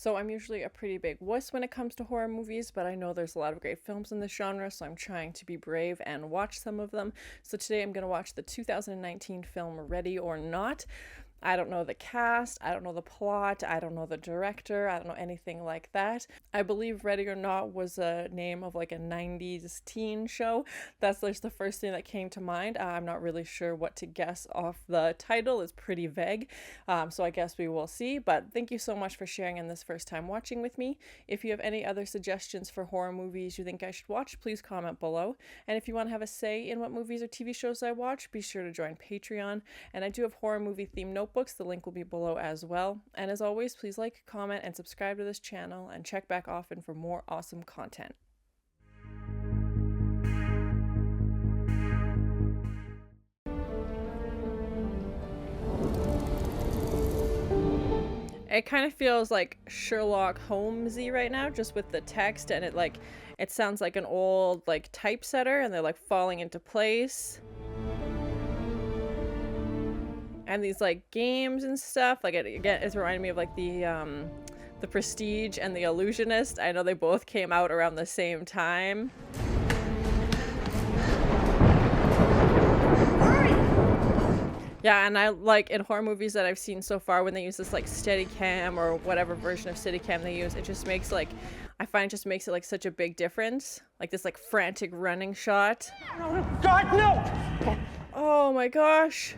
So I'm usually a pretty big wuss when it comes to horror movies, but I know there's a lot of great films in this genre, so I'm trying to be brave and watch some of them. So today I'm going to watch the 2019 film Ready or Not. I don't know the cast, I don't know the plot, I don't know the director, I don't know anything like that. I believe Ready or Not was a name of like a 90s teen show. That's just the first thing that came to mind. I'm not really sure what to guess off the title. It's pretty vague, so I guess we will see. But thank you so much for sharing in this first time watching with me. If you have any other suggestions for horror movies you think I should watch, please comment below. And if you want to have a say in what movies or TV shows I watch, be sure to join Patreon. And I do have horror movie themed notebooks. The link will be below as well. And as always, please like, comment, and subscribe to this channel, and check back often for more awesome content. It kind of feels like Sherlock Holmesy right now, just with the text, and it sounds like an old typesetter, and they're like falling into place. And these games and stuff, it's reminding me of the Prestige and the Illusionist. I know they both came out around the same time. Yeah, and I like in horror movies that I've seen so far when they use this Steadicam or whatever version of Steadicam they use, it just makes I find it just makes it such a big difference. This frantic running shot. Oh, God, no! Oh my gosh.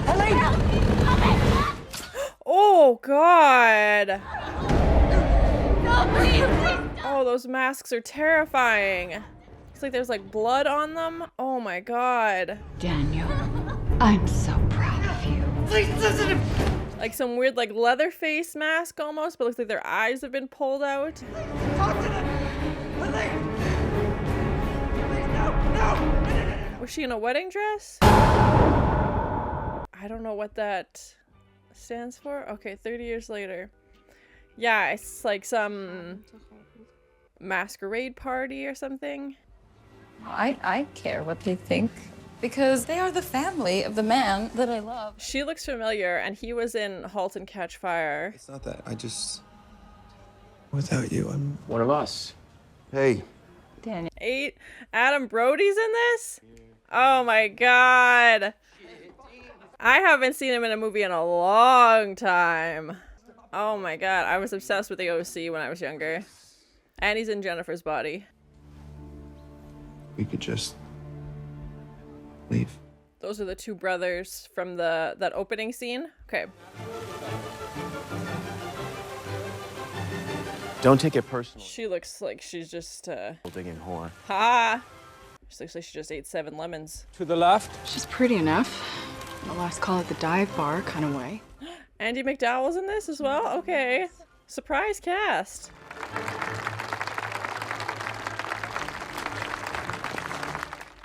Helene! Oh God! Oh, those masks are terrifying. It's like there's blood on them. Oh my God. Daniel, I'm so proud of you. Please listen to me! Some weird leather face mask almost, but looks like their eyes have been pulled out. Talk to them! Helene! Please, no! Was she in a wedding dress? I don't know what that stands for. Okay, 30 years later. Yeah, it's some masquerade party or something. I care what they think because they are the family of the man that I love. She looks familiar, and he was in *Halt and Catch Fire*. It's not that. Without you, I'm one of us. Hey. Daniel. 8. Adam Brody's in this? Oh my God. I haven't seen him in a movie in a long time. Oh my God. I was obsessed with the OC when I was younger. And he's in Jennifer's Body. We could just leave. Those are the two brothers from that opening scene. Okay. Don't take it personally. She looks like she's just Digging whore. ha. She looks like she just ate 7 lemons. To the left. She's pretty enough. I'll last call it the dive bar kind of way. Andie MacDowell's in this as well? Okay. Surprise cast.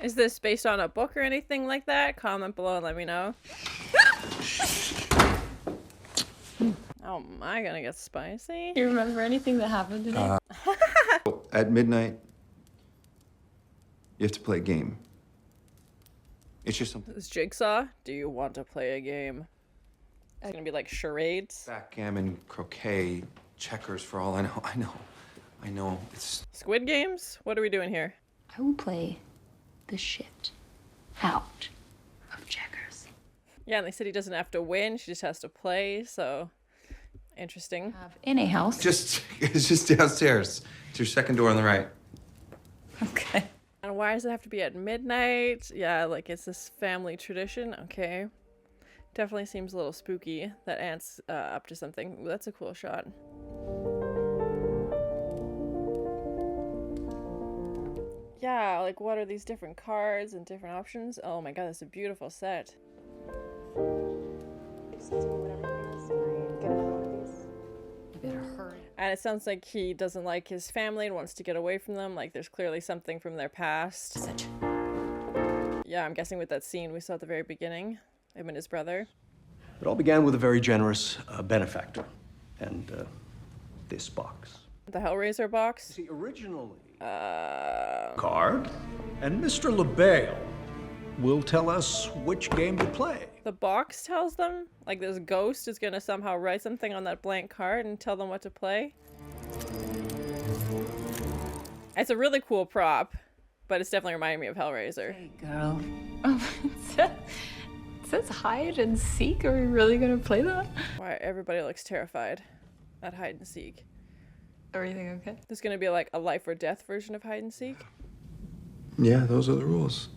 Is this based on a book or anything like that? Comment below and let me know. Oh, am I gonna get spicy? Do you remember anything that happened today? At midnight, you have to play a game. It's just something. This is Jigsaw. Do you want to play a game? It's gonna be like charades. Backgammon, croquet, checkers for all I know. I know. It's Squid Games? What are we doing here? I will play the shit out of checkers. Yeah, and they said he doesn't have to win. She just has to play, so interesting. In a house. it's just downstairs. It's your second door on the right. Okay. And why does it have to be at midnight? Yeah, it's this family tradition. Okay. Definitely seems a little spooky that Aunt's up to something. Ooh, that's a cool shot. Yeah, what are these different cards and different options? Oh my God, that's a beautiful set. And it sounds like he doesn't like his family and wants to get away from them. There's clearly something from their past. Yeah, I'm guessing with that scene we saw at the very beginning, him and his brother. It all began with a very generous benefactor and this box. The Hellraiser box? See, originally, card, and Mr. LaBelle will tell us which game to play. The box tells them? Like this ghost is gonna somehow write something on that blank card and tell them what to play? It's a really cool prop, but it's definitely reminding me of Hellraiser. Hey, girl. It says hide and seek. Are we really gonna play that? Why everybody looks terrified at hide and seek. Everything okay? There's gonna be like a life or death version of hide and seek. Yeah, those are the rules.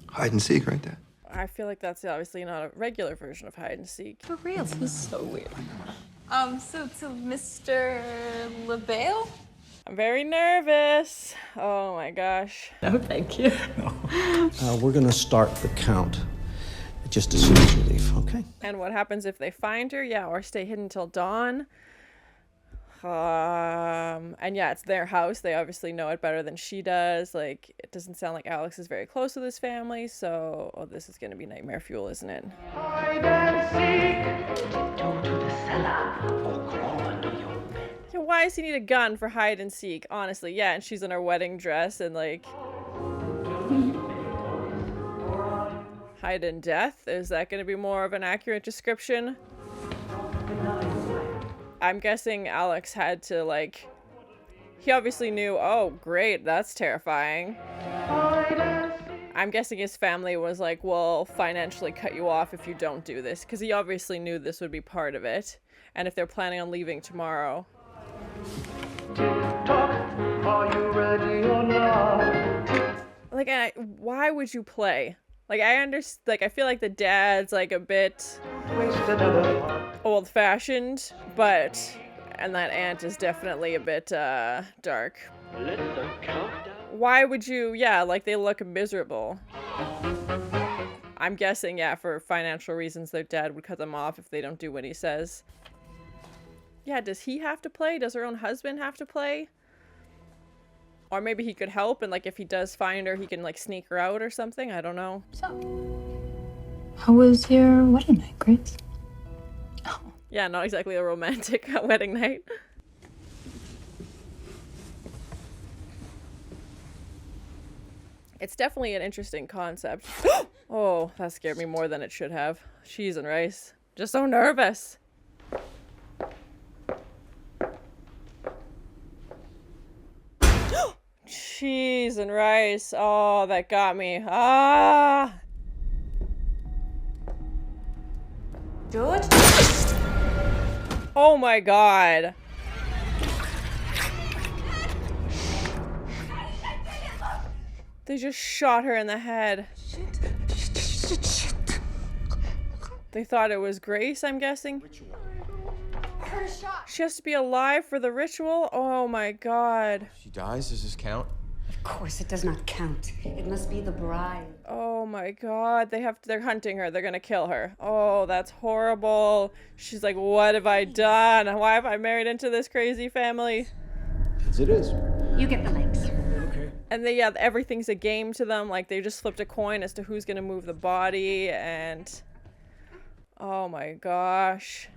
Hide and seek right there. I feel like that's obviously not a regular version of hide and seek. For real. This is so weird. So to Mr. LaVale? I'm very nervous. Oh my gosh. No, thank you. We're gonna start the count just as soon as you leave, okay? And what happens if they find her? Yeah, or stay hidden till dawn. And yeah, it's their house. They obviously know it better than she does. Like, it doesn't sound like Alex is very close to this family, so oh, this is gonna be nightmare fuel, isn't it? Hide and seek. Go to the cellar or crawl under your bed. Yeah, why does he need a gun for hide and seek? Honestly, yeah, and she's in her wedding dress and like hide and death. Is that gonna be more of an accurate description? I'm guessing Alex had to, like, he obviously knew, oh, great, that's terrifying. I'm guessing his family was like, we'll financially cut you off if you don't do this, because he obviously knew this would be part of it. And if they're planning on leaving tomorrow. Are you ready or not? Like, why would you play? Like, I understand, like, I feel like the dad's, like, a bit old-fashioned, but, and that aunt is definitely a bit, dark. Why would you, yeah, like, they look miserable. I'm guessing, yeah, for financial reasons, their dad would cut them off if they don't do what he says. Yeah, does he have to play? Does her own husband have to play? Or maybe he could help, and like if he does find her, he can like sneak her out or something. I don't know. So, how was your wedding night, Grace? Oh. Yeah, not exactly a romantic wedding night. It's definitely an interesting concept. Oh, that scared me more than it should have. Cheese and rice. Just so nervous. Cheese and rice. Oh, that got me. Ah! George? Oh my god. They just shot her in the head. Shit. They thought it was Grace, I'm guessing. Her shot. She has to be alive for the ritual? Oh my god. If she dies, does this count? Of course, it does not count. It must be the bride. Oh my god. They're hunting her. They're gonna kill her. Oh, that's horrible. She's like, what have I done? Why have I married into this crazy family? As it is. You get the legs. Okay. And they, yeah, everything's a game to them. Like, they just flipped a coin as to who's gonna move the body, and oh my gosh.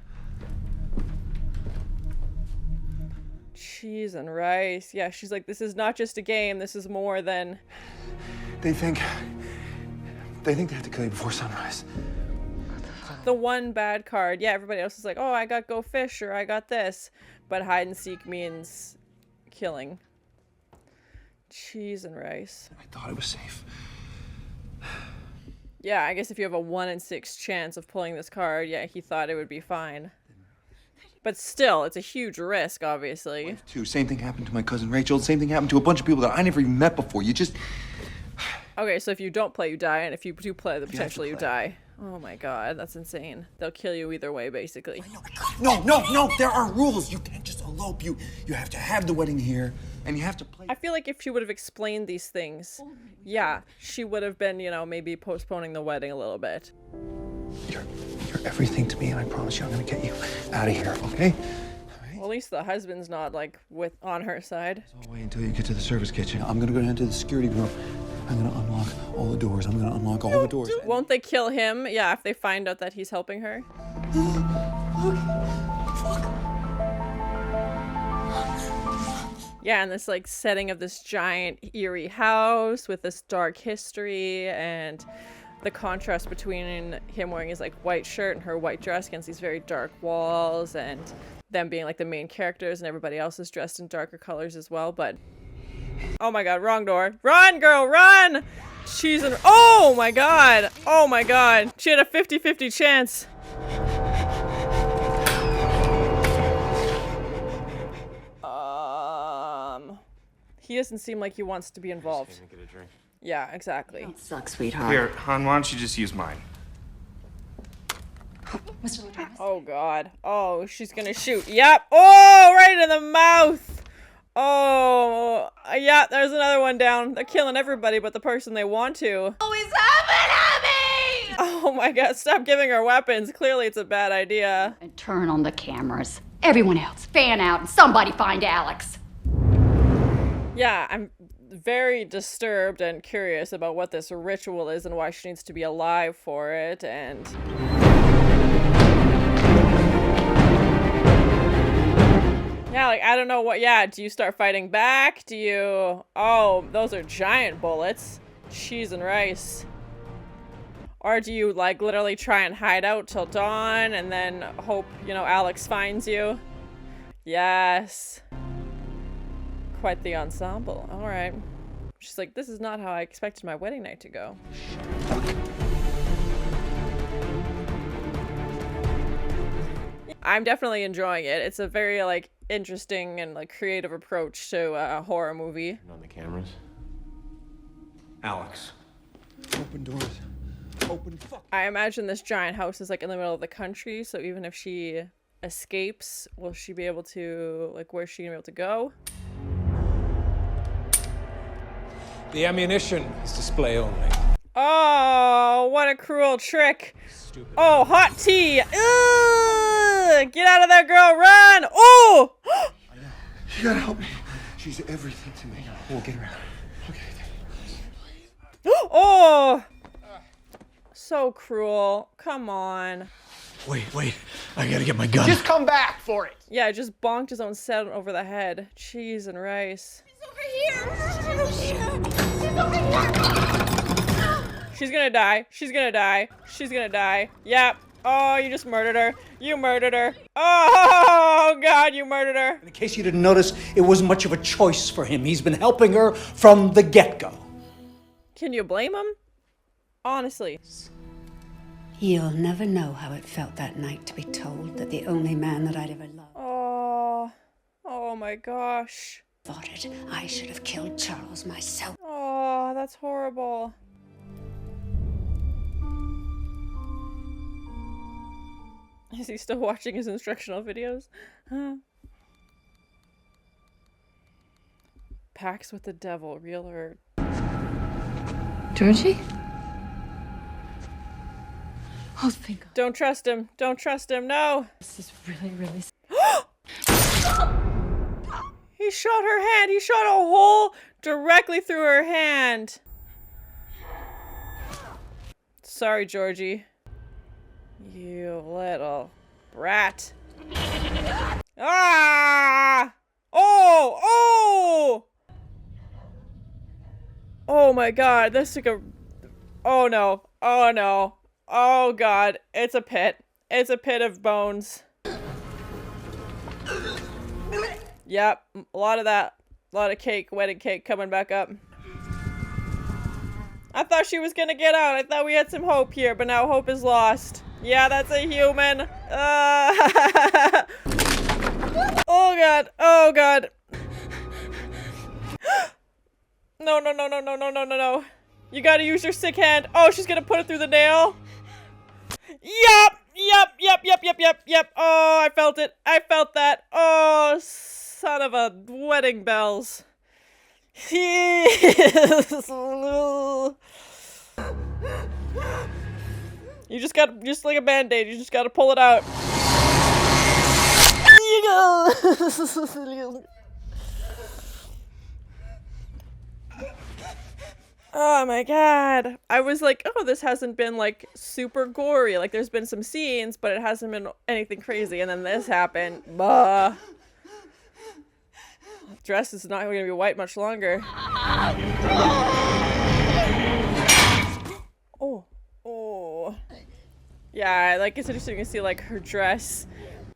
Cheese and rice. Yeah, she's like, this is not just a game, this is more than... They think they have to kill you before sunrise. The one bad card. Yeah, everybody else is like, oh, I got go fish, or I got this. But hide and seek means killing. Cheese and rice. I thought it was safe. Yeah, I guess if you have a 1 in 6 chance of pulling this card, yeah, he thought it would be fine. But still, it's a huge risk, obviously. Too. Same thing happened to my cousin Rachel. Same thing happened to a bunch of people that I never even met before. You just... Okay, so if you don't play, you die, and if you do play, then potentially you play. die. Oh my god, that's insane. They'll kill you either way, basically. No, there are rules. You can't just elope. You have to have the wedding here, and you have to play. I feel like if she would have explained these things, yeah, she would have been, you know, maybe postponing the wedding a little bit. You're everything to me, and I promise you I'm gonna get you out of here, okay? Well, at least the husband's not, like, on her side. I'll wait until you get to the service kitchen. I'm gonna go down to the security room. I'm gonna unlock all the doors. I'm gonna unlock all the doors. Won't they kill him? Yeah, if they find out that he's helping her. Yeah, and this, like, setting of this giant, eerie house with this dark history, and the contrast between him wearing his like white shirt and her white dress against these very dark walls, and them being like the main characters and everybody else is dressed in darker colors as well. But oh my god, wrong door. Run, girl, run! She's in. Oh my god! Oh my god! She had a 50-50 chance. He doesn't seem like he wants to be involved. Just gonna get a drink. Yeah, exactly. Don't suck, sweetheart. Here, hon, why don't you just use mine? Mr. Lewis. Oh god. Oh, she's gonna shoot. Yep. Oh, right in the mouth. Oh, yeah, there's another one down. They're killing everybody but the person they want to. Oh, he's having at me! Oh my god, stop giving her weapons. Clearly it's a bad idea. And turn on the cameras. Everyone else, fan out and somebody find Alex. Yeah, I'm very disturbed and curious about what this ritual is and why she needs to be alive for it, and yeah, like, I don't know what, yeah, do you start fighting back? Do you, oh, those are giant bullets. Cheese and rice. Or do you, like, literally try and hide out till dawn and then hope, you know, Alex finds you? Yes. Quite the ensemble. All right. She's like, this is not how I expected my wedding night to go. I'm definitely enjoying it. It's a very, like, interesting and, like, creative approach to a horror movie. On the cameras. Alex. Open doors. Open fuck. I imagine this giant house is, like, in the middle of the country, so even if she escapes, will she be able to, like, where's she gonna be able to go? The ammunition is display only. Oh, what a cruel trick. Stupid. Oh, hot tea. Ugh! Get out of there, girl. Run. Oh! You gotta help me. She's everything to me. We'll get her out. Okay. Oh! So cruel. Come on. Wait. I gotta get my gun. Just come back for it. Yeah, just bonked his own set over the head. Cheese and rice. She's gonna die. She's gonna die. She's gonna die. Yep. Oh, you just murdered her. You murdered her. Oh, God, you murdered her. In case you didn't notice, it wasn't much of a choice for him. He's been helping her from the get-go. Can you blame him? Honestly. You'll never know how it felt that night to be told that the only man that I'd ever loved Oh my gosh. thought it. I should have killed Charles myself. Oh, that's horrible. Is he still watching his instructional videos? Huh. Pacts with the devil, real or... Georgie? Oh, thank God. Don't trust him. Don't trust him. No. This is really, really... He shot her hand. He shot a hole directly through her hand. Sorry, Georgie. You little brat. Ah! Oh! Oh! Oh my God, this took a... Oh no. Oh no. Oh God, it's a pit. It's a pit of bones. Yep, a lot of that. A lot of cake, wedding cake coming back up. I thought she was gonna get out. I thought we had some hope here, but now hope is lost. Yeah, that's a human. Oh God. Oh God. No, no, no, no, no, no, no, no, no. You gotta use your sick hand. Oh, she's gonna put it through the nail. Yep. Yep. Oh, I felt it. I felt that. Oh, son of a wedding bells. You just got, just like a band-aid, you just gotta pull it out. Oh my God. I was like, oh, this hasn't been like super gory. Like there's been some scenes, but it hasn't been anything crazy. And then this happened. Bah. Dress is not going to be white much longer. Oh. Yeah, like it's interesting to see like her dress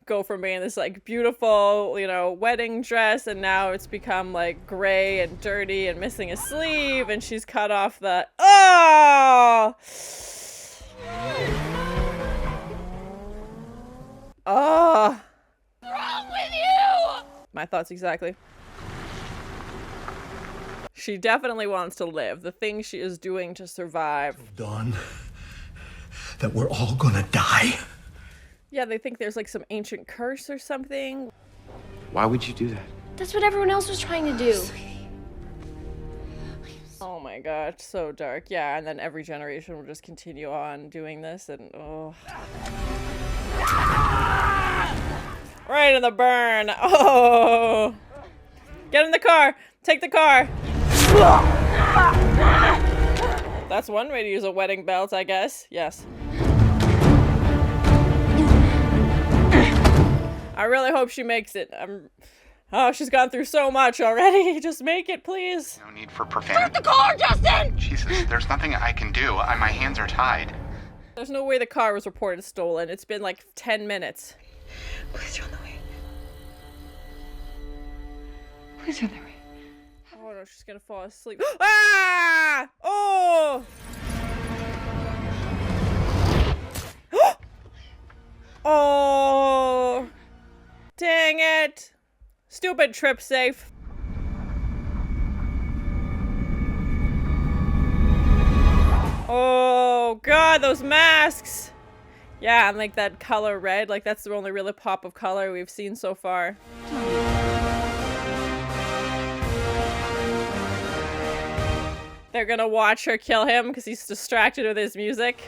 go from being this like beautiful, you know, wedding dress, and now it's become like gray and dirty and missing a sleeve, and she's cut off the oh. Oh. What's wrong with you? My thoughts exactly. She definitely wants to live. The thing she is doing to survive. Dawn, that we're all gonna die. Yeah, they think there's like some ancient curse or something. Why would you do that? That's what everyone else was trying to do. Oh my god, so dark. Yeah, and then every generation will just continue on doing this, and oh. Right in the burn. Oh. Get in the car. Take the car. That's one way to use a wedding belt, I guess. Yes. I really hope she makes it. Oh, she's gone through so much already. Just make it, please. No need for profanity. Start the car, Justin! Jesus, there's nothing I can do. My hands are tied. There's no way the car was reported stolen. It's been like 10 minutes. Please turn the way. Please turn the way. Oh no, she's gonna fall asleep. Ah! Oh! Oh! Dang it! Stupid trip safe. Oh god, those masks! Yeah, and like that color red, like that's the only really pop of color we've seen so far. They're gonna watch her kill him because he's distracted with his music.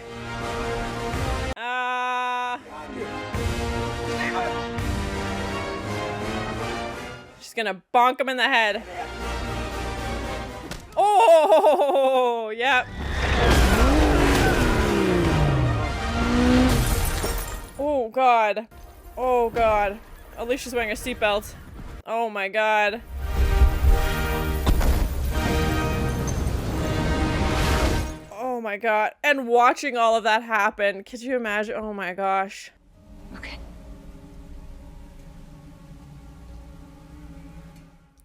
She's gonna bonk him in the head. Oh, yep. Oh god. Oh god. At least she's wearing a seatbelt. Oh my god. Oh my god. And watching all of that happen. Could you imagine? Oh my gosh. Okay.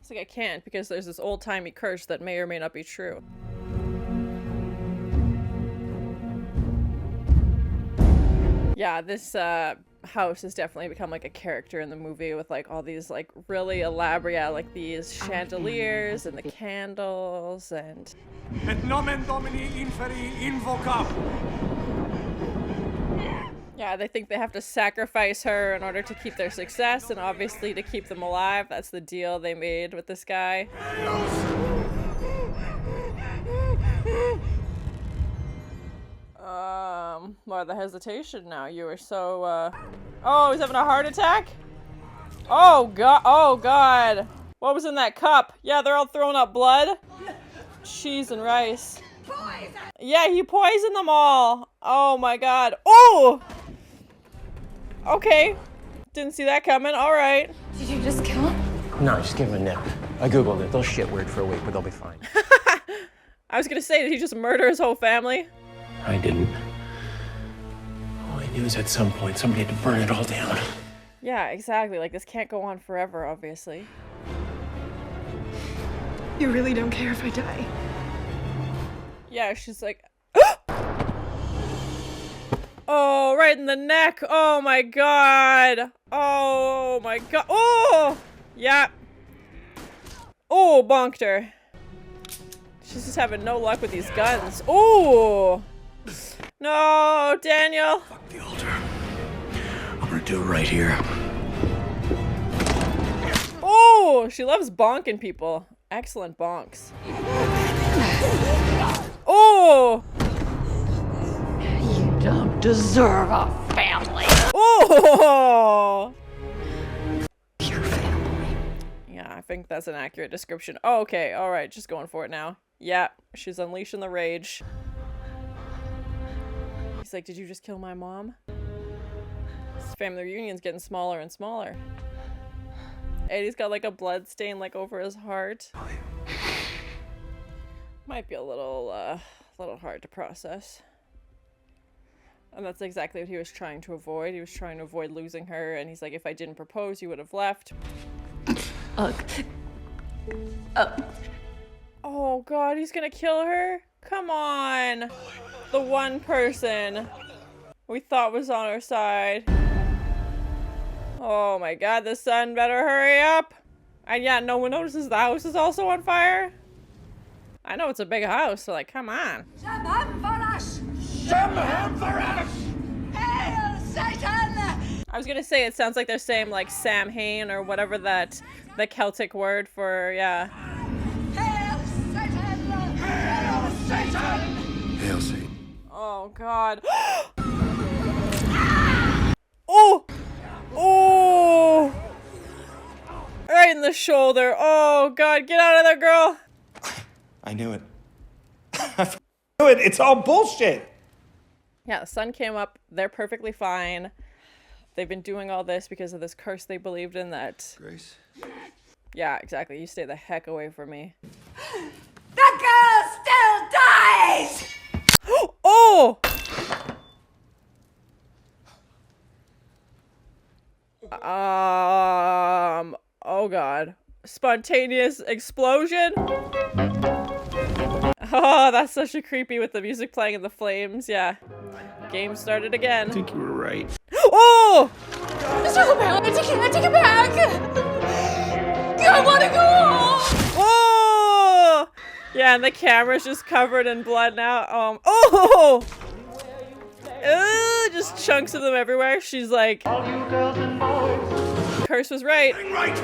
It's like I can't because there's this old-timey curse that may or may not be true. Yeah, this house has definitely become like a character in the movie with like all these like really elaborate, yeah, like these chandeliers and the candles and... Et nomen Domini inferi invoca. Yeah, they think they have to sacrifice her in order to keep their success and obviously to keep them alive. That's the deal they made with this guy. Why the hesitation now? You were so, Oh, he's having a heart attack? Oh, God. Oh, God. What was in that cup? Yeah, they're all throwing up blood. Cheese and rice. Yeah, he poisoned them all. Oh, my God. Oh! Okay. Didn't see that coming. All right. Did you just kill him? No, just give him a nip. I googled it. They'll shit weird for a week, but they'll be fine. I was gonna say, did he just murder his whole family? I didn't. All I knew is at some point somebody had to burn it all down. Yeah, exactly. Like, this can't go on forever, obviously. You really don't care if I die? Yeah, she's like... Oh, right in the neck. Oh my god. Oh my god. Oh! Yeah. Oh, bonked her. She's just having no luck with these guns. Oh! No, Daniel. Fuck the altar. I'm gonna do it right here. Oh! She loves bonking people. Excellent bonks. Oh! You don't deserve a family. Oh! Your family. Yeah, I think that's an accurate description. Oh, okay, alright, just going for it now. Yeah, she's unleashing the rage. He's like, did you just kill my mom? This family reunion's getting smaller and smaller. Eddie's got like a blood stain like over his heart. Might be a little hard to process. And that's exactly what he was trying to avoid. He was trying to avoid losing her, and he's like, if I didn't propose, you would have left. Oh god, he's gonna kill her? Come on! The one person we thought was on our side. Oh my god, the sun better hurry up! And yeah, no one notices the house is also on fire? I know it's a big house, so like, come on. Hail Satan! I was gonna say, it sounds like they're saying like Sam Hain or whatever the Celtic word for, yeah. Hail Satan! Hail Satan! Hail Satan. Oh god. Oh! Oh! Right in the shoulder. Oh god, get out of there, girl! I knew it. I knew it. It's all bullshit. Yeah, the sun came up. They're perfectly fine. They've been doing all this because of this curse they believed in that... Grace? Yeah, exactly. You stay the heck away from me. The girl still dies! Oh! Oh god. Spontaneous explosion? Oh, that's such a creepy with the music playing and the flames, yeah. Game started again. I think you were right. Oh! Mr. Lopez, I take it back! I want to go home! Oh! Yeah, and the camera's just covered in blood now. Oh! Just chunks of them everywhere. She's like, curse was right. Right.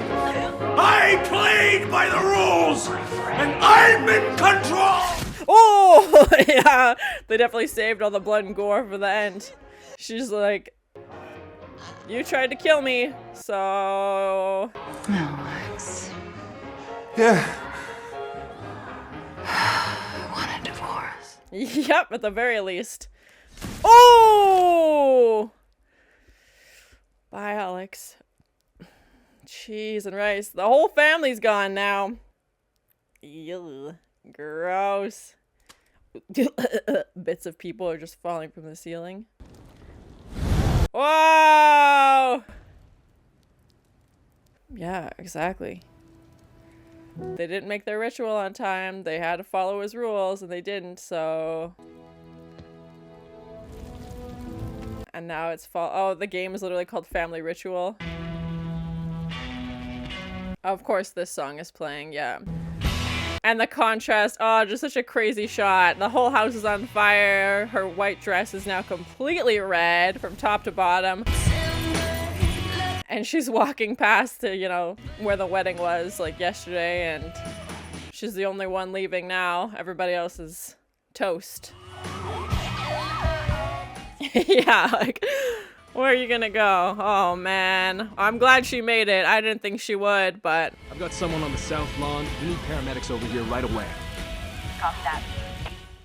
I played by the rules, and I'm in control. Oh, yeah. They definitely saved all the blood and gore for the end. She's like, you tried to kill me, so... Alex. Yeah. I want a divorce. Yep, at the very least. Oh! Bye, Alex. Cheese and rice. The whole family's gone now. Ew. Gross. Bits of people are just falling from the ceiling. Whoa! Yeah, exactly. They didn't make their ritual on time. They had to follow his rules, and they didn't, so... And now it's oh, the game is literally called Family Ritual. Of course this song is playing, yeah. And the contrast, oh, just such a crazy shot. The whole house is on fire. Her white dress is now completely red from top to bottom. And she's walking past to, you know, where the wedding was, like, yesterday, and she's the only one leaving now. Everybody else is toast. Yeah, like, where are you gonna go? Oh, man. I'm glad she made it. I didn't think she would, but... I've got someone on the south lawn. We need paramedics over here right away. Copy that.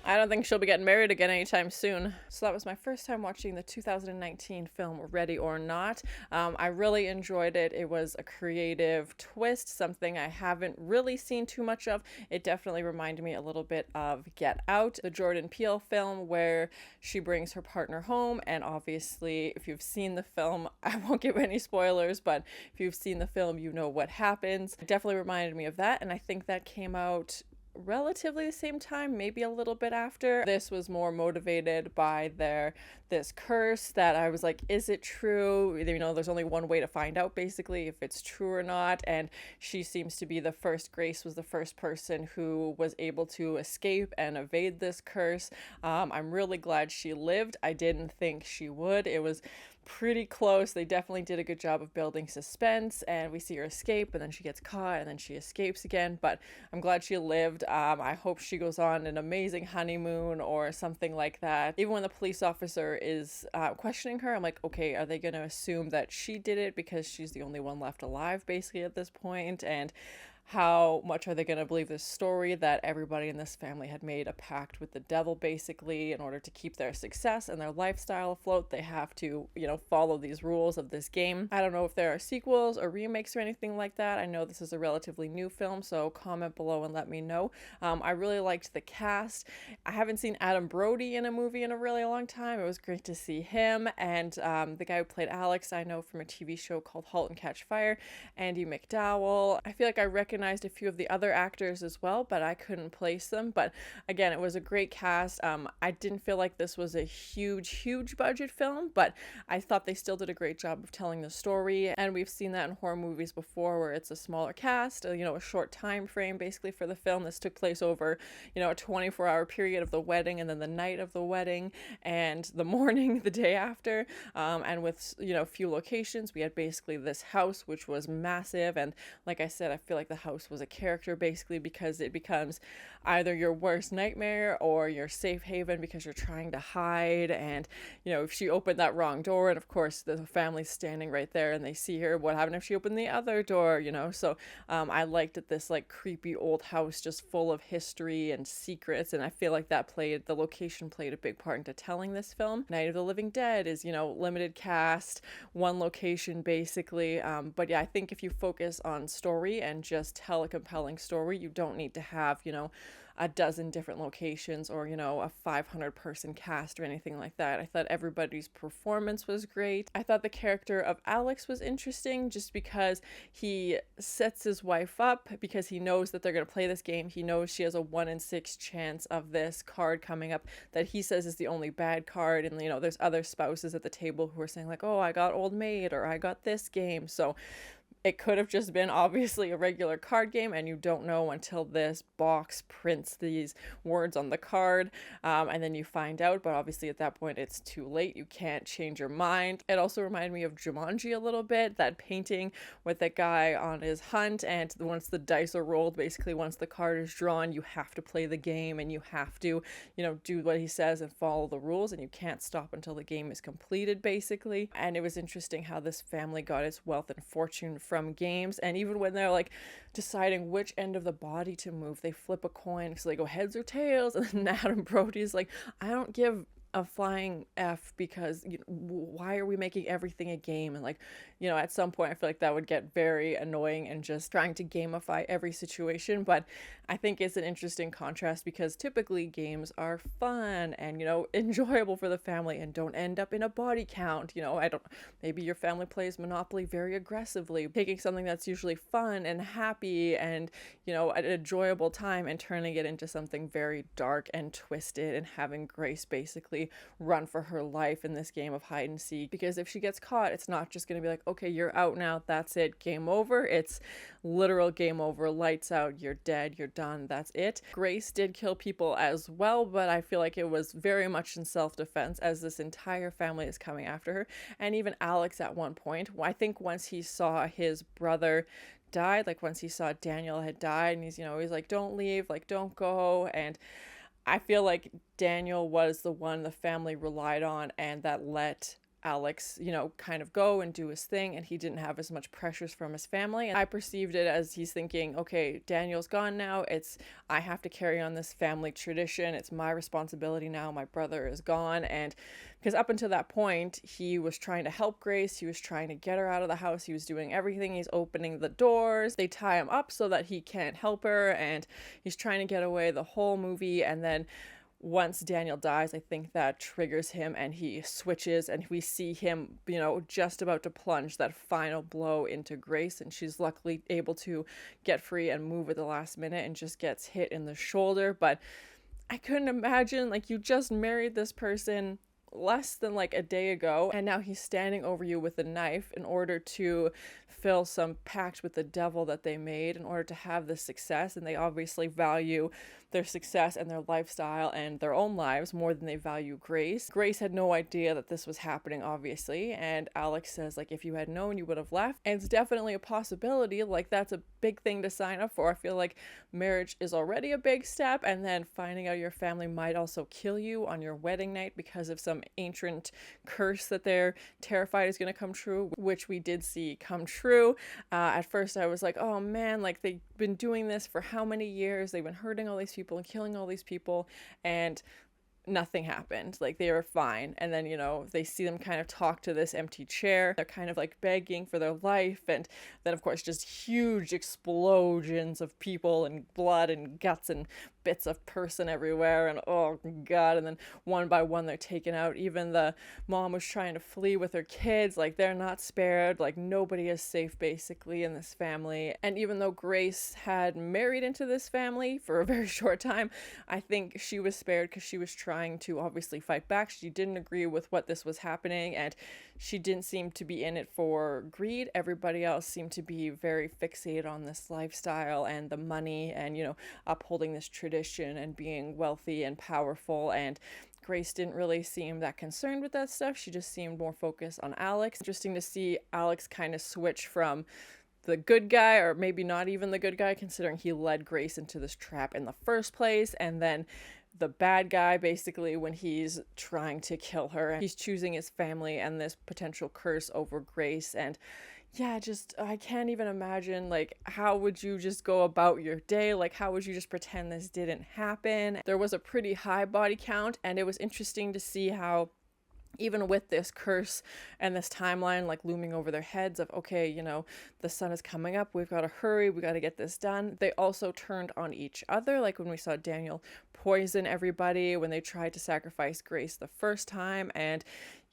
I don't think she'll be getting married again anytime soon. So that was my first time watching the 2019 film Ready or Not. I really enjoyed it. It was a creative twist, something I haven't really seen too much of. It definitely reminded me a little bit of Get Out, the Jordan Peele film where she brings her partner home. And obviously, if you've seen the film, I won't give any spoilers, but if you've seen the film, you know what happens. It definitely reminded me of that. And I think that came out relatively the same time, maybe a little bit after. This was more motivated by this curse that I was like, is it true? You know, there's only one way to find out basically if it's true or not, and she seems to be Grace was the first person who was able to escape and evade this curse. I'm really glad she lived. I didn't think she would. It was pretty close. They definitely did a good job of building suspense, and we see her escape and then she gets caught and then she escapes again, but I'm glad she lived. I hope she goes on an amazing honeymoon or something like that. Even when the police officer is questioning her, I'm like, okay, are they gonna assume that she did it because she's the only one left alive basically at this point? And how much are they going to believe this story that everybody in this family had made a pact with the devil, basically, in order to keep their success and their lifestyle afloat. They have to, follow these rules of this game. I don't know if there are sequels or remakes or anything like that. I know this is a relatively new film, so comment below and let me know. I really liked the cast. I haven't seen Adam Brody in a movie in a really long time. It was great to see him, and the guy who played Alex I know from a TV show called *Halt and Catch Fire*, Andie MacDowell. I feel like I recognized a few of the other actors as well, but I couldn't place them. But again, it was a great cast. I didn't feel like this was a huge budget film, but I thought they still did a great job of telling the story, and we've seen that in horror movies before where it's a smaller cast, a short time frame basically for the film. This took place over, a 24-hour period of the wedding, and then the night of the wedding, and the morning the day after, and with, few locations. We had basically this house, which was massive, and like I said, I feel like the house was a character basically, because it becomes either your worst nightmare or your safe haven because you're trying to hide. And if she opened that wrong door, and of course the family's standing right there and they see her, what happened if she opened the other door? So I liked that this like creepy old house just full of history and secrets, and I feel like the location played a big part into telling this film. Night of the Living Dead is limited cast, one location basically, but yeah, I think if you focus on story and just tell a compelling story, you don't need to have a dozen different locations or a 500-person cast or anything like that. I thought everybody's performance was great. I thought the character of Alex was interesting just because he sets his wife up because he knows that they're going to play this game. He knows she has a 1 in 6 chance of this card coming up that he says is the only bad card, and there's other spouses at the table who are saying like, oh, I got Old Maid or I got this game. So it could have just been obviously a regular card game, and you don't know until this box prints these words on the card, and then you find out, but obviously at that point it's too late. You can't change your mind. It also reminded me of Jumanji a little bit, that painting with that guy on his hunt, and once the dice are rolled, basically once the card is drawn, you have to play the game, and you have to, do what he says and follow the rules, and you can't stop until the game is completed, basically. And it was interesting how this family got its wealth and fortune from games, and even when they're like deciding which end of the body to move, they flip a coin, so they go heads or tails, and then Adam Brody's like, I don't give a flying F because why are we making everything a game? And at some point I feel like that would get very annoying and just trying to gamify every situation. But I think it's an interesting contrast because typically games are fun and enjoyable for the family and don't end up in a body count. Maybe your family plays Monopoly very aggressively, taking something that's usually fun and happy and an enjoyable time and turning it into something very dark and twisted, and having Grace basically run for her life in this game of hide and seek, because if she gets caught, it's not just going to be like, okay, you're out now, that's it, game over. It's literal game over, lights out, you're dead, you're done, that's it. Grace did kill people as well, but I feel like it was very much in self-defense as this entire family is coming after her. And even Alex at one point, I think once he saw his brother died, like once he saw Daniel had died, and he's like, don't leave, like don't go. And I feel like Daniel was the one the family relied on, and that let Alex, kind of go and do his thing, and he didn't have as much pressures from his family. And I perceived it as he's thinking, okay, Daniel's gone now, I have to carry on this family tradition, it's my responsibility now, my brother is gone. And because up until that point, he was trying to help Grace, he was trying to get her out of the house, he was doing everything, he's opening the doors, they tie him up so that he can't help her, and he's trying to get away the whole movie. And then once Daniel dies, I think that triggers him and he switches, and we see him, just about to plunge that final blow into Grace, and she's luckily able to get free and move at the last minute and just gets hit in the shoulder. But I couldn't imagine, you just married this person less than a day ago, and now he's standing over you with a knife in order to fill some pact with the devil that they made in order to have this success. And they obviously value their success and their lifestyle and their own lives more than they value Grace. Grace had no idea that this was happening, obviously, and Alex says, if you had known, you would have left. And it's definitely a possibility, that's a big thing to sign up for. I feel like marriage is already a big step, and then finding out your family might also kill you on your wedding night because of some some ancient curse that they're terrified is going to come true, which we did see come true. At first I was like, oh man, like they've been doing this for how many years? They've been hurting all these people and killing all these people, and nothing happened. Like, they were fine. And then, you know, they see them kind of talk to this empty chair. They're kind of like begging for their life. And then, of course, just huge explosions of people and blood and guts and bits of person everywhere. And oh God. And then one by one, they're taken out. Even the mom was trying to flee with her kids. Like, they're not spared. Like, nobody is safe basically in this family. And even though Grace had married into this family for a very short time, I think she was spared because she was trying to obviously fight back. She didn't agree with what this was happening, and she didn't seem to be in it for greed. Everybody else seemed to be very fixated on this lifestyle and the money and, you know, upholding this tradition and being wealthy and powerful. And Grace didn't really seem that concerned with that stuff. She just seemed more focused on Alex. Interesting to see Alex kind of switch from the good guy, or maybe not even the good guy, considering he led Grace into this trap in the first place, and then the bad guy basically when he's trying to kill her. He's choosing his family and this potential curse over Grace. And yeah, just I can't even imagine, like, how would you just go about your day? Like, how would you just pretend this didn't happen? There was a pretty high body count, and it was interesting to see how even with this curse and this timeline like looming over their heads of, okay, you know, the sun is coming up, we've got to hurry, we got to get this done, they also turned on each other. Like when we saw Daniel poison everybody when they tried to sacrifice Grace the first time, and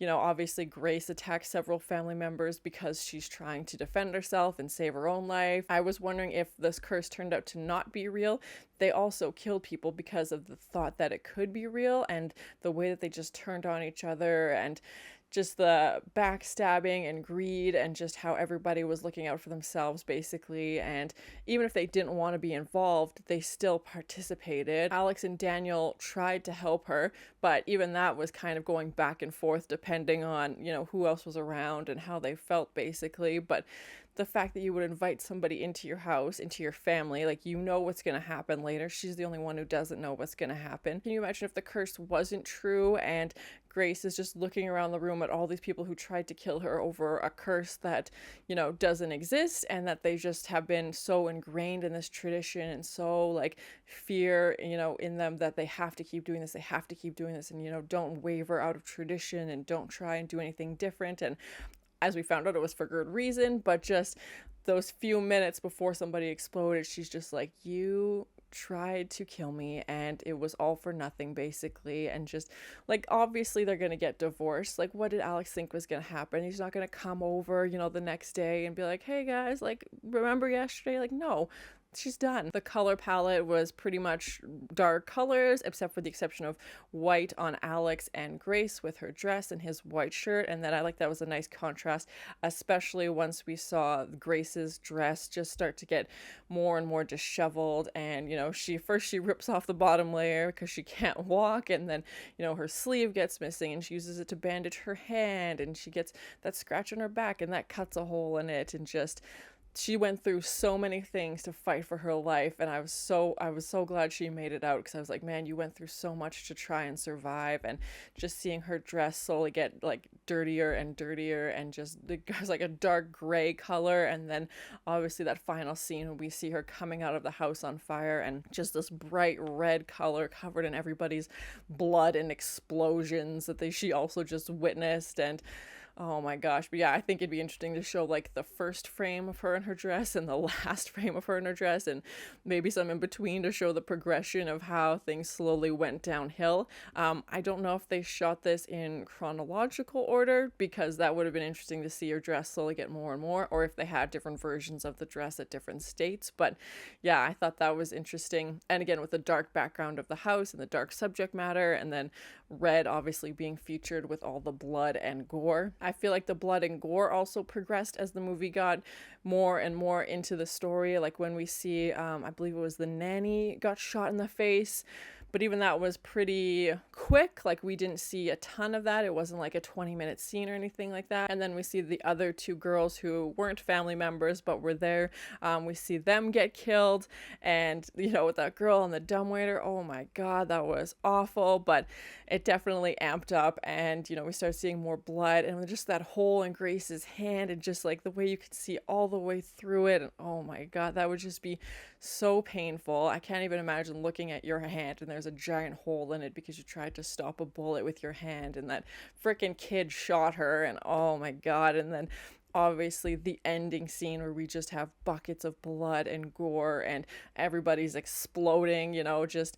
you know, obviously Grace attacked several family members because she's trying to defend herself and save her own life. I was wondering if this curse turned out to not be real. They also killed people because of the thought that it could be real, and the way that they just turned on each other, and just the backstabbing and greed, and just how everybody was looking out for themselves basically. And even if they didn't want to be involved, they still participated. Alex and Daniel tried to help her, but even that was kind of going back and forth depending on, you know, who else was around and how they felt basically. But the fact that you would invite somebody into your house, into your family, like, you know what's going to happen later. She's the only one who doesn't know what's going to happen. Can you imagine if the curse wasn't true and Grace is just looking around the room at all these people who tried to kill her over a curse that, you know, doesn't exist, and that they just have been so ingrained in this tradition and so, like, fear, you know, in them that they have to keep doing this, they have to keep doing this, and, you know, don't waver out of tradition and don't try and do anything different. And as we found out, it was for good reason, but just those few minutes before somebody exploded, she's just like, you tried to kill me and it was all for nothing basically. And just like, obviously they're gonna get divorced. Like, what did Alex think was gonna happen? He's not gonna come over, you know, the next day and be like, hey guys, like, remember yesterday? Like, no, she's done. The color palette was pretty much dark colors, except for the exception of white on Alex and Grace with her dress and his white shirt. And then I like that was a nice contrast, especially once we saw Grace's dress just start to get more and more disheveled. And, you know, she rips off the bottom layer because she can't walk. And then, you know, her sleeve gets missing and she uses it to bandage her hand. And she gets that scratch on her back and that cuts a hole in it. And just, she went through so many things to fight for her life, and I was so glad she made it out, because I was like, man, you went through so much to try and survive. And just seeing her dress slowly get like dirtier and dirtier, and just it goes like a dark gray color, and then obviously that final scene when we see her coming out of the house on fire and just this bright red color covered in everybody's blood and explosions that she also just witnessed. And oh my gosh. But yeah, I think it'd be interesting to show like the first frame of her in her dress and the last frame of her in her dress, and maybe some in between to show the progression of how things slowly went downhill. I don't know if they shot this in chronological order, because that would have been interesting to see her dress slowly get more and more, or if they had different versions of the dress at different states. But yeah, I thought that was interesting. And again, with the dark background of the house and the dark subject matter, and then red obviously being featured with all the blood and gore. I feel like the blood and gore also progressed as the movie got more and more into the story. Like when we see, I believe it was the nanny got shot in the face but even that was pretty quick. Like, we didn't see a ton of that. It wasn't like a 20-minute scene or anything like that. And then we see the other two girls who weren't family members but were there. We see them get killed, and you know, with that girl and the dumbwaiter, oh my god, that was awful. But it definitely amped up, and you know, we started seeing more blood, and just that hole in Grace's hand, and just like the way you could see all the way through it, and oh my god, that would just be so painful. I can't even imagine looking at your hand and there's a giant hole in it because you tried to stop a bullet with your hand, and that freaking kid shot her, and oh my god. And then obviously the ending scene where we just have buckets of blood and gore and everybody's exploding, you know, just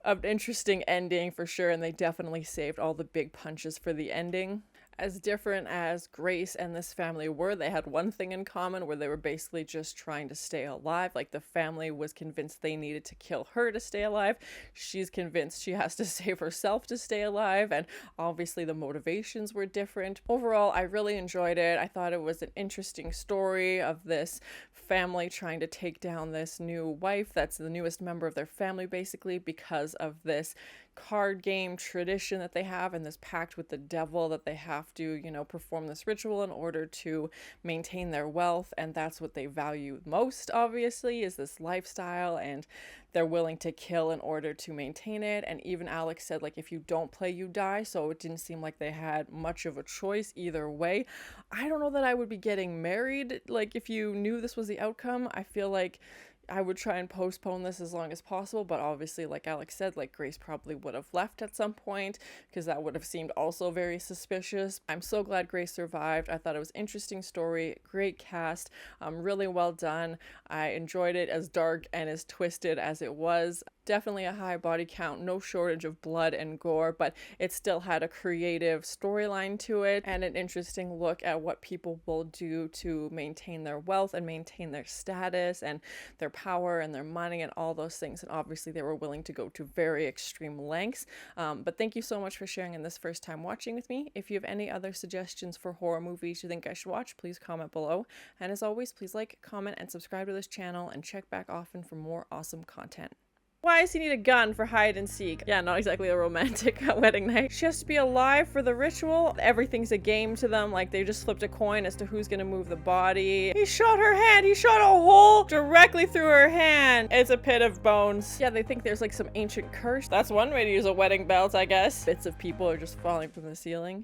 an interesting ending for sure. And they definitely saved all the big punches for the ending. As different as Grace and this family were, they had one thing in common where they were basically just trying to stay alive. Like, the family was convinced they needed to kill her to stay alive. She's convinced she has to save herself to stay alive, and obviously the motivations were different. Overall, I really enjoyed it. I thought it was an interesting story of this family trying to take down this new wife that's the newest member of their family, basically, because of this card game tradition that they have and this pact with the devil that they have to, you know, perform this ritual in order to maintain their wealth. And that's what they value most, obviously, is this lifestyle, and they're willing to kill in order to maintain it. And even Alex said, like, if you don't play, you die. So it didn't seem like they had much of a choice either way. I don't know that I would be getting married, like, if you knew this was the outcome. I feel like I would try and postpone this as long as possible, but obviously, like Alex said, like, Grace probably would have left at some point because that would have seemed also very suspicious. I'm so glad Grace survived. I thought it was an interesting story, great cast, really well done. I enjoyed it, as dark and as twisted as it was. Definitely a high body count, no shortage of blood and gore, but it still had a creative storyline to it and an interesting look at what people will do to maintain their wealth and maintain their status and their power and their money and all those things. And obviously they were willing to go to very extreme lengths. But thank you so much for sharing in this first time watching with me. If you have any other suggestions for horror movies you think I should watch, please comment below. And as always, please like, comment, and subscribe to this channel, and check back often for more awesome content. Why does he need a gun for hide and seek? Yeah, not exactly a romantic wedding night. She has to be alive for the ritual. Everything's a game to them. Like, they just flipped a coin as to who's gonna move the body. He shot her hand. He shot a hole directly through her hand. It's a pit of bones. Yeah, they think there's like some ancient curse. That's one way to use a wedding belt, I guess. Bits of people are just falling from the ceiling.